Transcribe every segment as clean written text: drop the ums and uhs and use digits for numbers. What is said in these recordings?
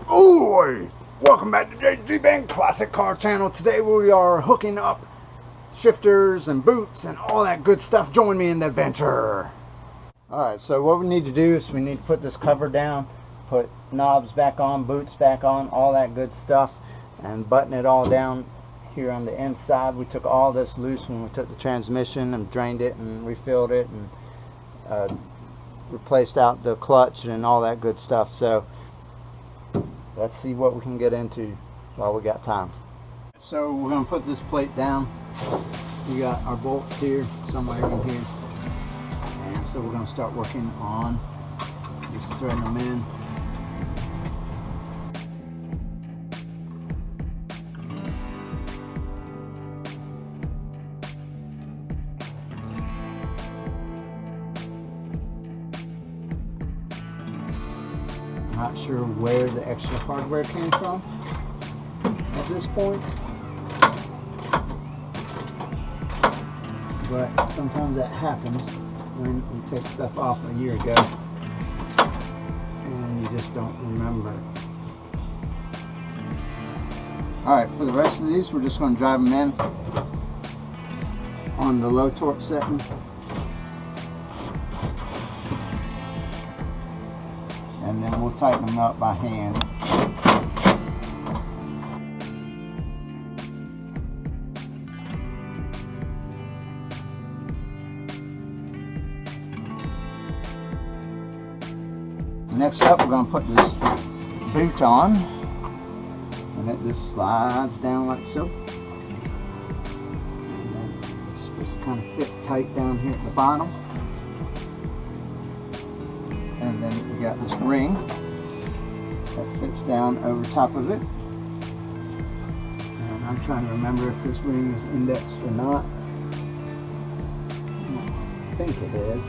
Oi! Welcome back to Jeep Classic Car Channel. Today we are hooking up shifters and boots and all that good stuff. Join me in the adventure. Alright, so what we need to do is we need to put this cover down, put knobs back on, boots back on, all that good stuff, and button it all down here on the inside. We took all this loose when we took the transmission and drained it and refilled it and replaced out the clutch and all that good stuff. So let's see what we can get into while we got time. So we're going to put this plate down. We got our bolts here, somewhere in here. And so we're going to start working on just threading them in. Not sure where the extra hardware came from at this point, but sometimes that happens when you take stuff off a year ago and you just don't remember. Alright, for the rest of these we're just going to drive them in on the low torque setting. And then we'll tighten them up by hand. Next up, we're going to put this boot on, and it just slides down like so. And then it's supposed to kind of fit tight down here at the bottom. And then we got this ring that fits down over top of it. And I'm trying to remember if this ring is indexed or not. I think it is.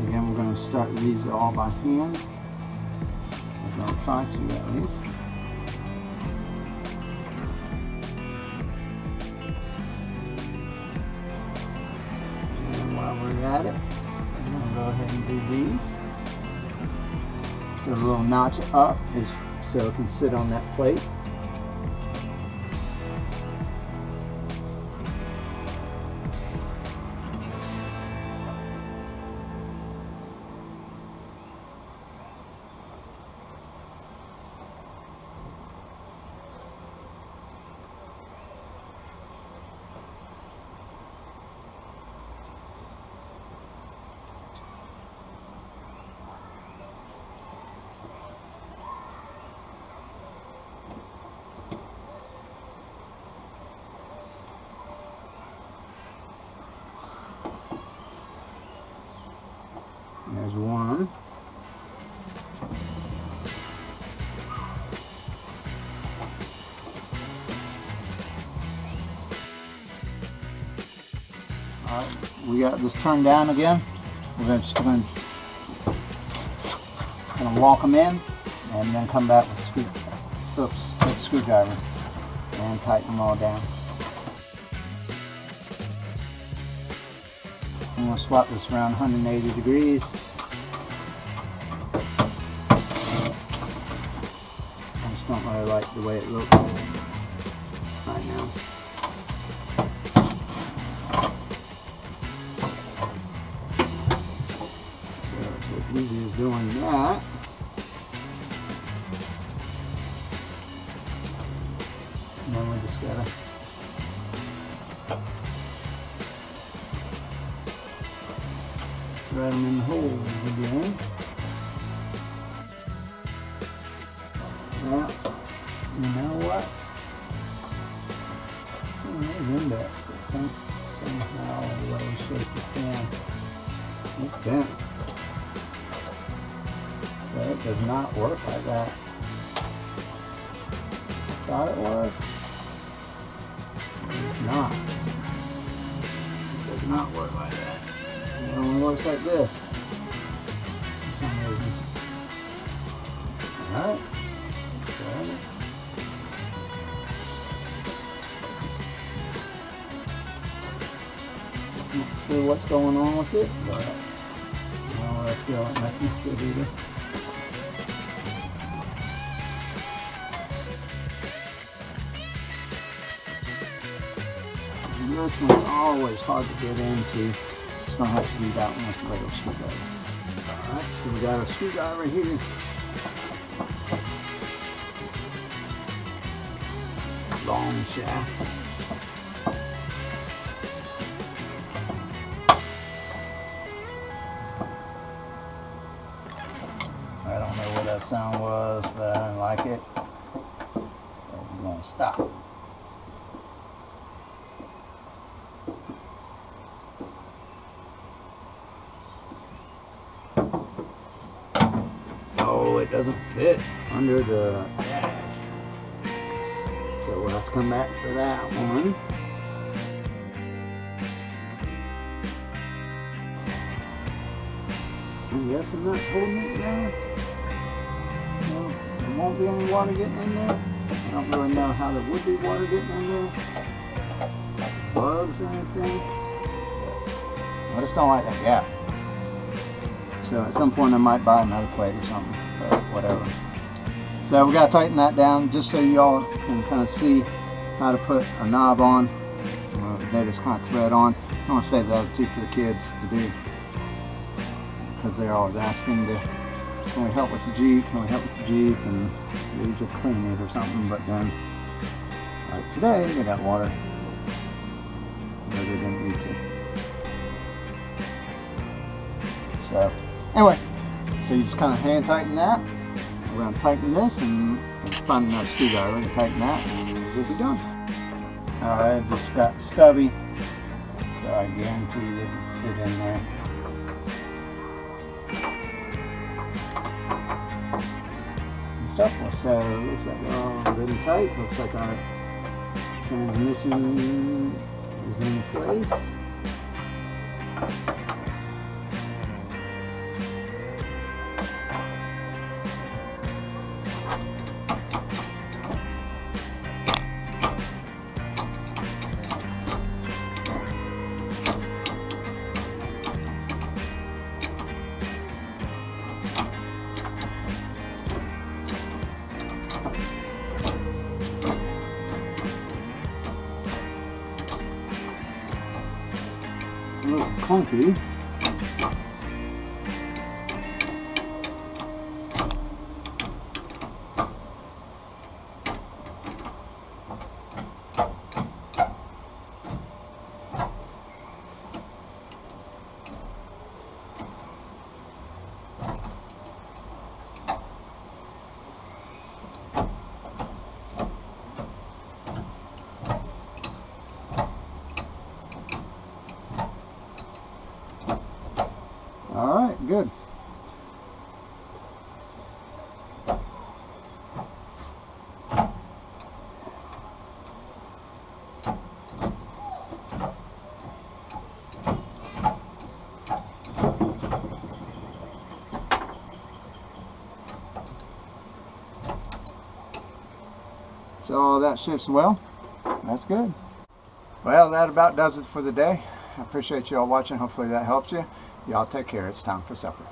Again, we're going to start these all by hand. We're going to try to at least. At it. I'm going to go ahead and do these. So a little notch up is so it can sit on that plate. There's one. Alright, we got this turned down again. We're just going to lock them in and then come back with a screwdriver and tighten them all down. I'm going to swap this around 180 degrees. I just don't really like the way it looks right now. So it's as easy as doing that. And then we just gotta thread them in the holes again. Well, you know what? There's index somehow the way shape it can. It's bent. But it does not work like that. Thought it was. It's not. It does not work like that. It only works like this for some reason. Alright. Not sure what's going on with it, but well, still it must be good either. And this one's always hard to get into. It's going to have to be that one with the regular screwdriver. Alright, so we got a screwdriver here. Long shaft. I don't know what that sound was, but I didn't like it. So we're going to stop. Oh, it doesn't fit under the dash. So we'll have to come back for that one. I'm guessing that's holding it down. No, there won't be any water getting in there. I don't really know how there would be water getting in there. Bugs or anything. I just don't like that gap. So at some point I might buy another plate or something, but whatever. So we got to tighten that down just so y'all can kind of see how to put a knob on. They just kind of thread on. I want to save the other two for the kids to do, because they're always asking to, can we help with the Jeep, can we help with the Jeep, and they usually clean it or something, but then like today they got water where they didn't need to. So anyway, so you just kind of hand tighten that. We're going to tighten this and find another screwdriver and tighten that, and we'll be done. Alright, I just got stubby, so I guarantee it can fit in there. And stuff, so it looks like they're all good and tight. Looks like our transmission is in place. A little clunky. Alright, good. So that shifts well. That's good. Well, that about does it for the day. I appreciate you all watching. Hopefully that helps you. Y'all take care. It's time for supper.